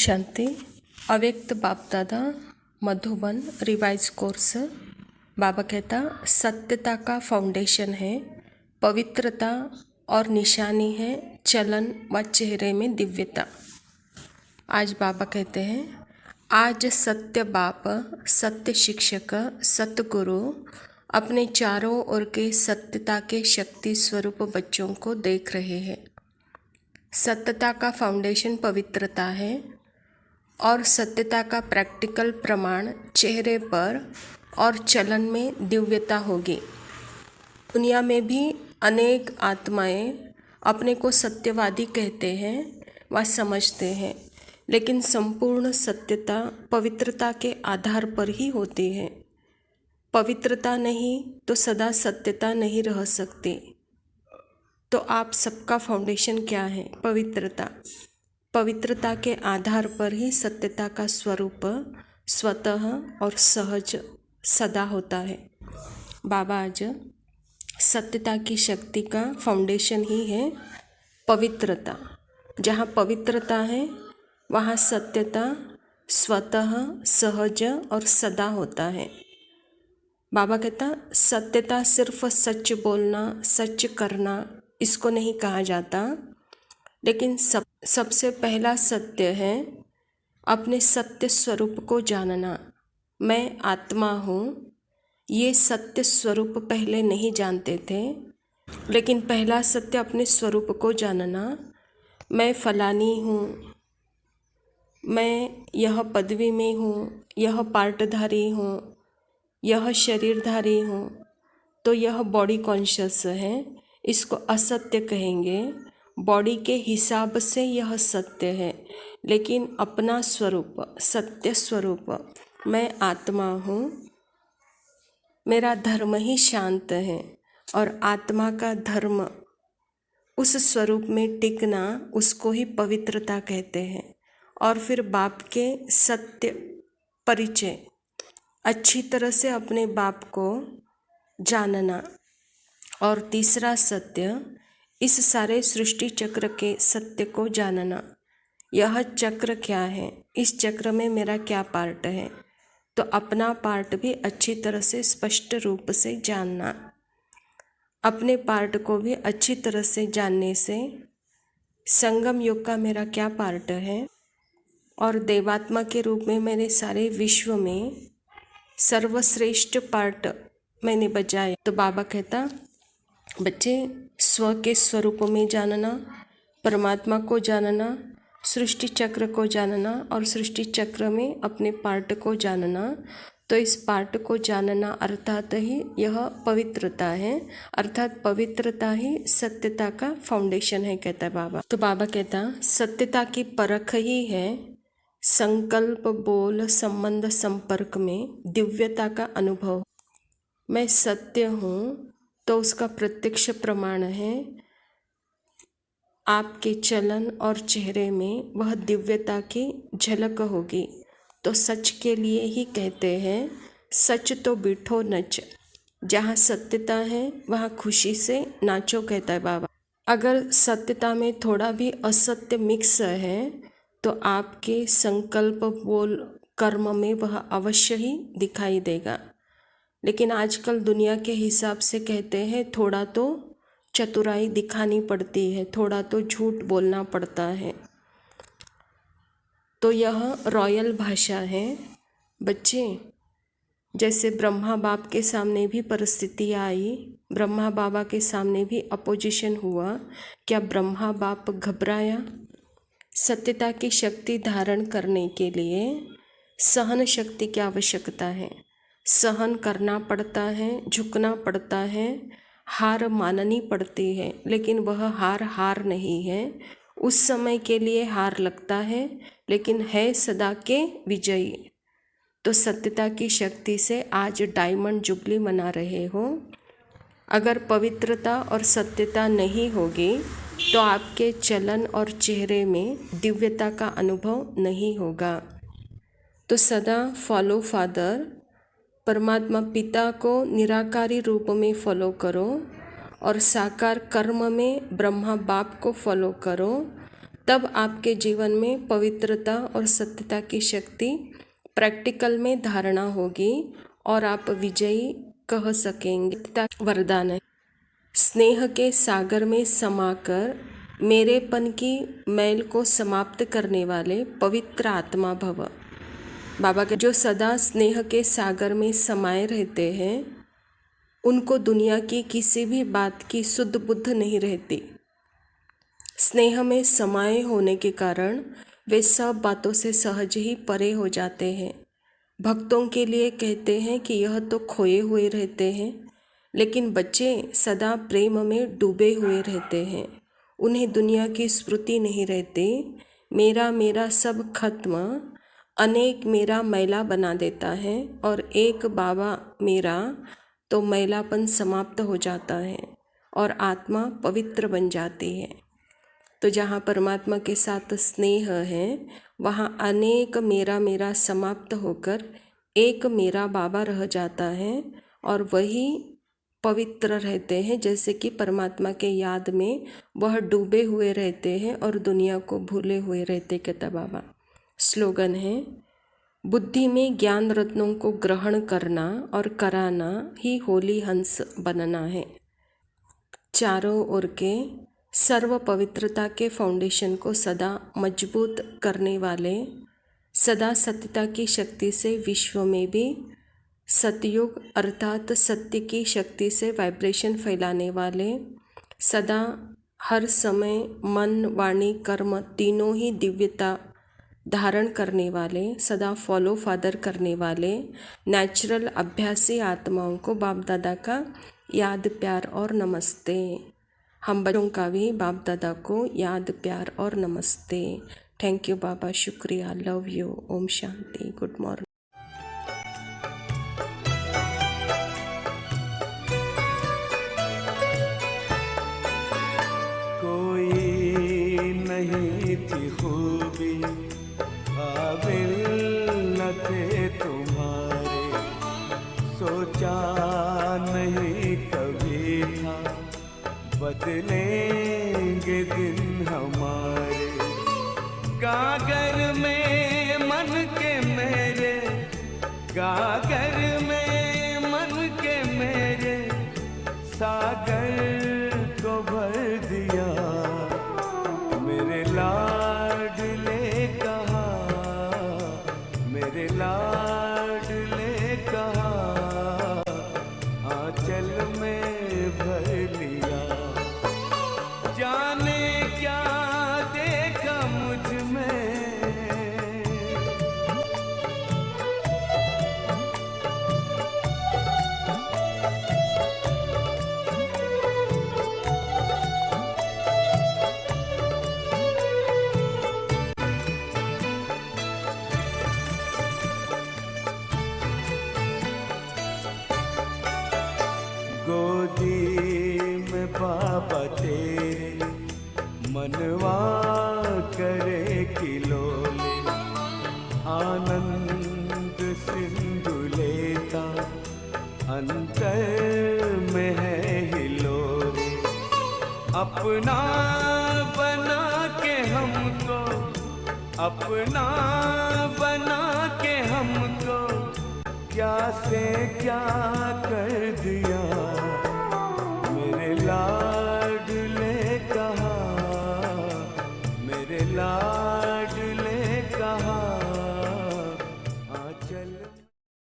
शांति। अव्यक्त बाप दादा मधुबन रिवाइज कोर्स। बाबा कहता सत्यता का फाउंडेशन है, पवित्रता और निशानी है चलन व चेहरे में दिव्यता। आज बाबा कहते हैं आज सत्य बाप, सत्य शिक्षक, सत्य गुरु अपने चारों ओर के सत्यता के शक्ति स्वरूप बच्चों को देख रहे हैं। सत्यता का फाउंडेशन पवित्रता है और सत्यता का प्रैक्टिकल प्रमाण चेहरे पर और चलन में दिव्यता होगी। दुनिया में भी अनेक आत्माएं अपने को सत्यवादी कहते हैं व समझते हैं, लेकिन संपूर्ण सत्यता पवित्रता के आधार पर ही होती है। पवित्रता नहीं तो सदा सत्यता नहीं रह सकती। तो आप सबका फाउंडेशन क्या है? पवित्रता। पवित्रता के आधार पर ही सत्यता का स्वरूप स्वतः और सहज सदा होता है। बाबा आज सत्यता की शक्ति का फाउंडेशन ही है पवित्रता। जहाँ पवित्रता है वहाँ सत्यता स्वतः सहज और सदा होता है। बाबा कहता सत्यता सिर्फ सच बोलना, सच करना इसको नहीं कहा जाता, लेकिन सबसे पहला सत्य है अपने सत्य स्वरूप को जानना। मैं आत्मा हूँ, ये सत्य स्वरूप पहले नहीं जानते थे, लेकिन पहला सत्य अपने स्वरूप को जानना। मैं फलानी हूँ, मैं यह पदवी में हूँ, यह पार्टधारी हूँ, यह शरीरधारी हूँ, तो यह बॉडी कॉन्शियस है, इसको असत्य कहेंगे। बॉडी के हिसाब से यह सत्य है, लेकिन अपना स्वरूप सत्य स्वरूप मैं आत्मा हूँ, मेरा धर्म ही शांत है और आत्मा का धर्म उस स्वरूप में टिकना, उसको ही पवित्रता कहते हैं। और फिर बाप के सत्य परिचय, अच्छी तरह से अपने बाप को जानना। और तीसरा सत्य इस सारे सृष्टि चक्र के सत्य को जानना। यह चक्र क्या है, इस चक्र में मेरा क्या पार्ट है, तो अपना पार्ट भी अच्छी तरह से स्पष्ट रूप से जानना। अपने पार्ट को भी अच्छी तरह से जानने से संगम युग का मेरा क्या पार्ट है और देवात्मा के रूप में मेरे सारे विश्व में सर्वश्रेष्ठ पार्ट मैंने बजाया। तो बाबा कहता बच्चे स्व के स्वरूप में जानना, परमात्मा को जानना, सृष्टि चक्र को जानना और सृष्टि चक्र में अपने पार्ट को जानना। तो इस पार्ट को जानना अर्थात ही यह पवित्रता है, अर्थात पवित्रता ही सत्यता का फाउंडेशन है, कहता है बाबा। तो बाबा कहता सत्यता की परख ही है संकल्प, बोल, संबंध, संपर्क में दिव्यता का अनुभव। मैं सत्य हूँ तो उसका प्रत्यक्ष प्रमाण है आपके चलन और चेहरे में वह दिव्यता की झलक होगी। तो सच के लिए ही कहते हैं सच तो बिठो नच। जहाँ सत्यता है वहाँ खुशी से नाचो, कहता है बाबा। अगर सत्यता में थोड़ा भी असत्य मिक्स है तो आपके संकल्प, बोल, कर्म में वह अवश्य ही दिखाई देगा। लेकिन आजकल दुनिया के हिसाब से कहते हैं थोड़ा तो चतुराई दिखानी पड़ती है, थोड़ा तो झूठ बोलना पड़ता है। तो यह रॉयल भाषा है बच्चे। जैसे ब्रह्मा बाप के सामने भी परिस्थिति आई, ब्रह्मा बाबा के सामने भी अपोजिशन हुआ, क्या ब्रह्मा बाप घबराया? सत्यता की शक्ति धारण करने के लिए सहन शक्ति की आवश्यकता है। सहन करना पड़ता है, झुकना पड़ता है, हार माननी पड़ती है, लेकिन वह हार नहीं है। उस समय के लिए हार लगता है, लेकिन है सदा के विजयी। तो सत्यता की शक्ति से आज डायमंड जुबली मना रहे हो। अगर पवित्रता और सत्यता नहीं होगी तो आपके चलन और चेहरे में दिव्यता का अनुभव नहीं होगा। तो सदा फॉलो फादर, परमात्मा पिता को निराकारी रूप में फॉलो करो और साकार कर्म में ब्रह्मा बाप को फॉलो करो। तब आपके जीवन में पवित्रता और सत्यता की शक्ति प्रैक्टिकल में धारणा होगी और आप विजयी कह सकेंगे। वरदान है, स्नेह के सागर में समाकर मेरेपन की मैल को समाप्त करने वाले पवित्र आत्मा भव। बाबा के जो सदा स्नेह के सागर में समाये रहते हैं उनको दुनिया की किसी भी बात की सुध बुद्ध नहीं रहती। स्नेह में समाये होने के कारण वे सब बातों से सहज ही परे हो जाते हैं। भक्तों के लिए कहते हैं कि यह तो खोए हुए रहते हैं, लेकिन बच्चे सदा प्रेम में डूबे हुए रहते हैं। उन्हें दुनिया की स्मृति नहीं रहती। मेरा मेरा सब खत्म अनेक मेरा मैला बना देता है और एक बाबा मेरा तो मैलापन समाप्त हो जाता है और आत्मा पवित्र बन जाती है। तो जहाँ परमात्मा के साथ स्नेह है वहाँ अनेक मेरा मेरा समाप्त होकर एक मेरा बाबा रह जाता है और वही पवित्र रहते हैं। जैसे कि परमात्मा के याद में वह डूबे हुए रहते हैं और दुनिया को भूले हुए रहते कहता बाबा। स्लोगन है, बुद्धि में ज्ञान रत्नों को ग्रहण करना और कराना ही होली हंस बनना है। चारों ओर के सर्व पवित्रता के फाउंडेशन को सदा मजबूत करने वाले, सदा सत्यता की शक्ति से विश्व में भी सतयुग अर्थात सत्य की शक्ति से वाइब्रेशन फैलाने वाले, सदा हर समय मन वाणी कर्म तीनों ही दिव्यता धारण करने वाले, सदा फॉलो फादर करने वाले नेचुरल अभ्यासी आत्माओं को बाप दादा का याद प्यार और नमस्ते। हम बच्चों का भी बाप दादा को याद प्यार और नमस्ते। थैंक यू बाबा, शुक्रिया, लव यू, ओम शांति, गुड मॉर्निंग। कोई नहीं थी खूबी काबिल न थे तुम्हारे, सोचा नहीं कभी था बदलेंगे दिन हमारे। गागर में मन के मेरे, गागर में मन के मेरे सागर को भर दिया। मेरे लाडले कहा, मेरे लाडले कहा, आंचल में भर लिया। जाने क्या देखा मुझ में, गोदी में बाबा तेरे मनवा करे किलोले। आनंद सिंधु लेता अंतर में है हिलोरे। अपना बना के हमको, अपना बना के हमको क्या से क्या